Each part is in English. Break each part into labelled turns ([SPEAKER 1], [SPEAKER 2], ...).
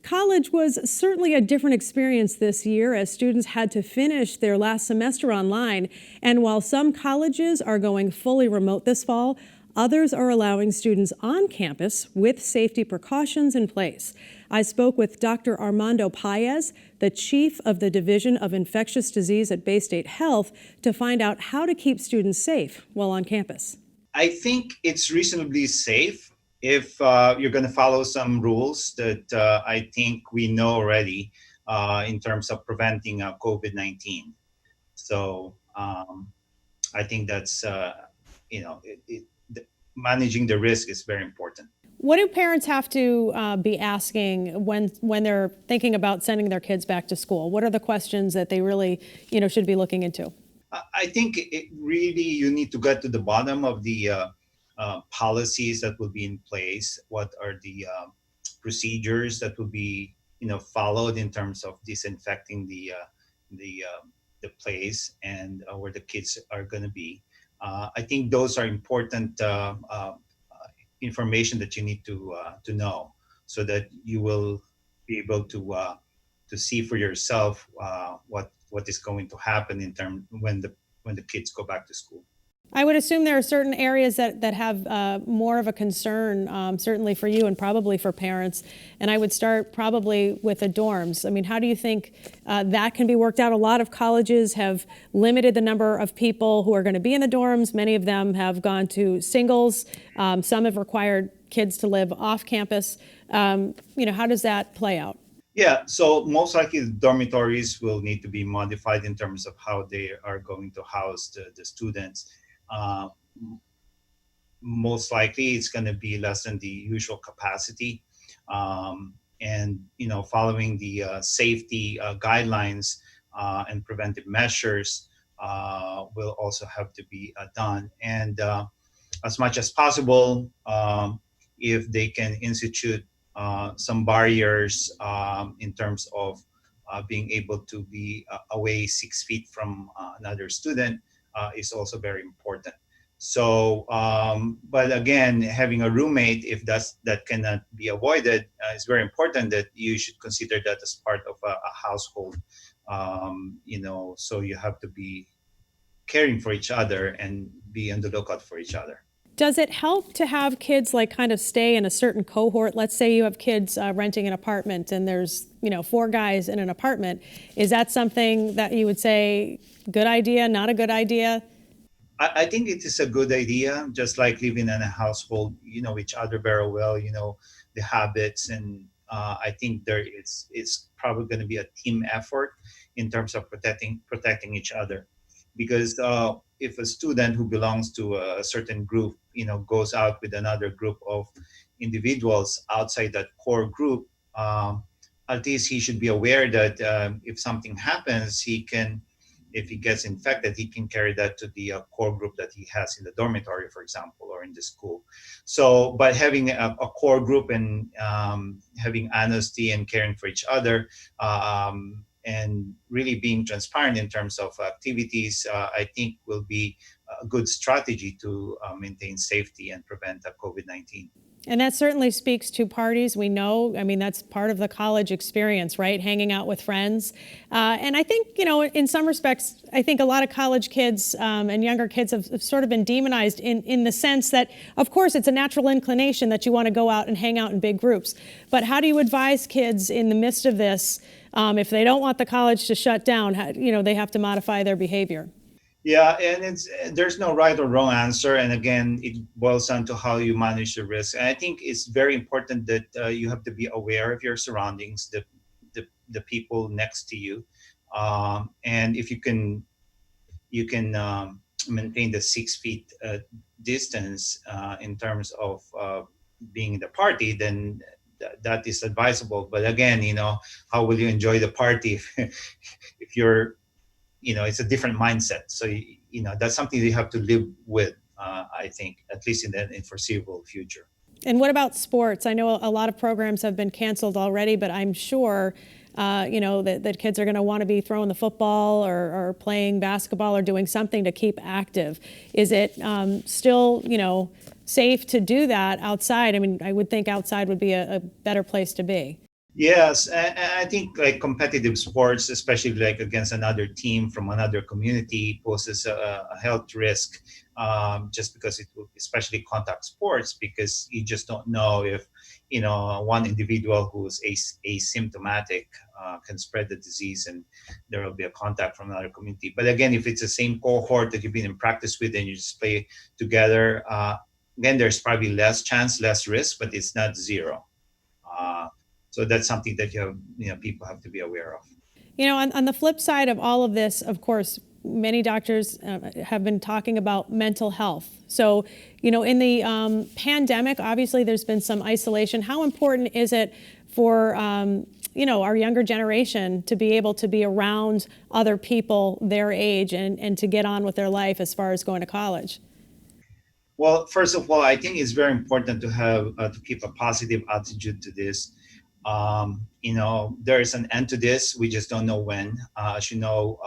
[SPEAKER 1] College was certainly a different experience this year as students had to finish their last semester online. And while some colleges are going fully remote this fall, others are allowing students on campus with safety precautions in place. I spoke with Dr. Armando Paez, the chief of the Division of Infectious Disease at Baystate Health, to find out how to keep students safe while on campus.
[SPEAKER 2] I think it's reasonably safe if you're going to follow some rules that I think we know already in terms of preventing COVID-19. So I think that's, managing the risk is very important.
[SPEAKER 1] What do parents have to be asking when they're thinking about sending their kids back to school? What are the questions that they really, should be looking into?
[SPEAKER 2] I think you need to get to the bottom of the policies that will be in place. What are the procedures that will be, followed in terms of disinfecting the place and where the kids are going to be. I think those are important information that you need to know, so that you will be able to see for yourself what is going to happen in terms when the kids go back to school.
[SPEAKER 1] I would assume there are certain areas that have more of a concern, certainly for you and probably for parents. And I would start probably with the dorms. I mean, how do you think that can be worked out? A lot of colleges have limited the number of people who are going to be in the dorms. Many of them have gone to singles. Some have required kids to live off campus. How does that play out?
[SPEAKER 2] Yeah, so most likely the dormitories will need to be modified in terms of how they are going to house the students. Most likely it's going to be less than the usual capacity. And, following the safety guidelines and preventive measures will also have to be done. And as much as possible, if they can institute some barriers in terms of being able to be away 6 feet from another student is also very important. So, but again, having a roommate, if that cannot be avoided, it's very important that you should consider that as part of a household. So you have to be caring for each other and be on the lookout for each other.
[SPEAKER 1] Does it help to have kids kind of stay in a certain cohort? Let's say you have kids renting an apartment and there's, 4 guys in an apartment. Is that something that you would say, good idea, not a good idea?
[SPEAKER 2] I think it is a good idea, just like living in a household, each other very well, the habits. And I think it's probably going to be a team effort in terms of protecting each other. Because if a student who belongs to a certain group, goes out with another group of individuals outside that core group, at least he should be aware that if something happens, if he gets infected, he can carry that to the core group that he has in the dormitory, for example, or in the school. So by having a core group and having honesty and caring for each other, and really being transparent in terms of activities, I think will be a good strategy to maintain safety and prevent COVID-19.
[SPEAKER 1] And that certainly speaks to parties. We know, that's part of the college experience, right? Hanging out with friends. And I think, in some respects, I think a lot of college kids and younger kids have sort of been demonized in the sense that, of course, it's a natural inclination that you want to go out and hang out in big groups. But how do you advise kids in the midst of this, if they don't want the college to shut down, they have to modify their behavior?
[SPEAKER 2] Yeah, and there's no right or wrong answer. And again, it boils down to how you manage the risk. And I think it's very important that you have to be aware of your surroundings, the people next to you. And if you can maintain the 6 feet distance in terms of being in the party, then that is advisable. But again, how will you enjoy the party if you're, it's a different mindset. So, that's something you have to live with, I think, at least in the foreseeable future.
[SPEAKER 1] And what about sports? I know a lot of programs have been canceled already, but I'm sure, that kids are going to want to be throwing the football or playing basketball or doing something to keep active. Is it still, safe to do that outside? I would think outside would be a better place to be.
[SPEAKER 2] Yes, and I think like competitive sports, especially like against another team from another community, poses a health risk, just because it will, especially contact sports, because you just don't know if one individual who's asymptomatic can spread the disease, and there will be a contact from another community. But again, if it's the same cohort that you've been in practice with and you just play together, again, there's probably less chance, less risk, but it's not zero. Uh, so that's something that people have to be aware of.
[SPEAKER 1] On the flip side of all of this, of course, many doctors have been talking about mental health. So, in the pandemic, obviously there's been some isolation. How important is it for, our younger generation to be able to be around other people their age and to get on with their life as far as going to college?
[SPEAKER 2] Well, first of all, I think it's very important to have to keep a positive attitude to this. There is an end to this. We just don't know when. As you know,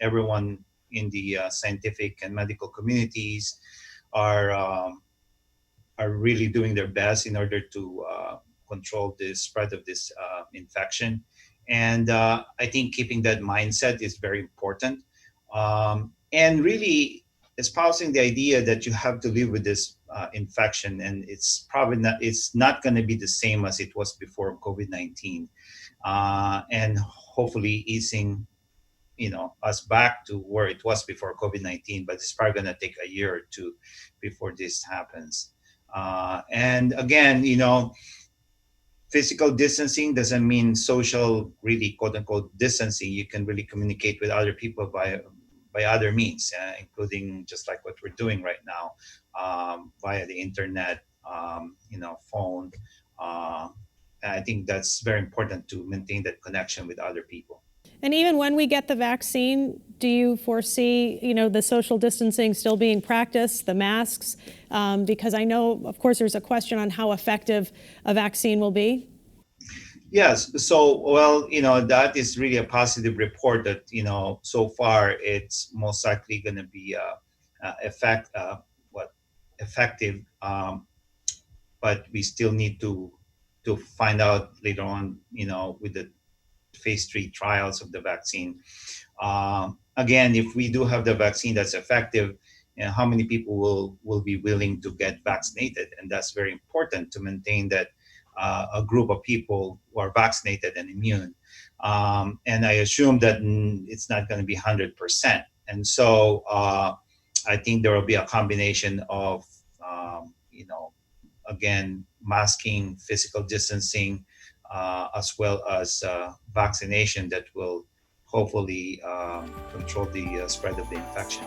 [SPEAKER 2] everyone in the scientific and medical communities are um, are really doing their best in order to control the spread of this infection. And I think keeping that mindset is very important. And really espousing the idea that you have to live with this infection, and it's not going to be the same as it was before COVID-19, and hopefully easing us back to where it was before COVID-19, but it's probably going to take a year or two before this happens. And again, physical distancing doesn't mean social, really quote unquote distancing. You can really communicate with other people by other means, including just like what we're doing right now, via the internet, phone. Uh, I think that's very important to maintain that connection with other people.
[SPEAKER 1] And even when we get the vaccine, do you foresee, the social distancing still being practiced, the masks? Because I know, of course, there's a question on how effective a vaccine will be.
[SPEAKER 2] Yes. So, well, that is really a positive report that, so far it's most likely going to be effective. But we still need to find out later on, with the phase 3 trials of the vaccine. Again, if we do have the vaccine that's effective, how many people will be willing to get vaccinated? And that's very important to maintain that a group of people who are vaccinated and immune. And I assume that it's not going to be 100%. And so I think there will be a combination of, again, masking, physical distancing, as well as vaccination that will hopefully control the spread of the infection.